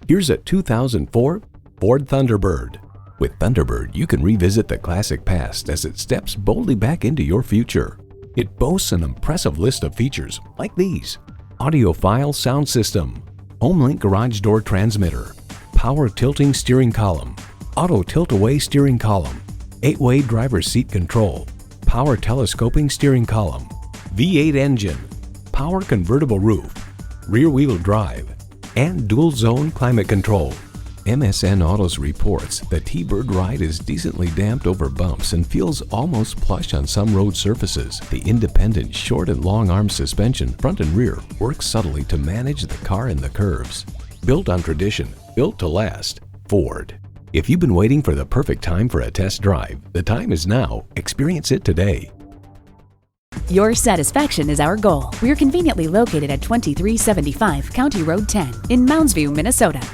Here's a 2004 Ford Thunderbird. With Thunderbird, you can revisit the classic past as it steps boldly back into your future. It boasts an impressive list of features like these: audiophile sound system, HomeLink garage door transmitter, power tilting steering column, auto tilt-away steering column, 8-way driver's seat control, power telescoping steering column, V8 engine, power convertible roof, rear-wheel drive, and dual-zone climate control. MSN Autos reports the T-Bird ride is decently damped over bumps and feels almost plush on some road surfaces. The independent short and long arm suspension, front and rear, works subtly to manage the car in the curves. Built on tradition, built to last. Ford. If you've been waiting for the perfect time for a test drive, the time is now. Experience it today. Your satisfaction is our goal. We're conveniently located at 2375 County Road 10 in Mounds View, Minnesota.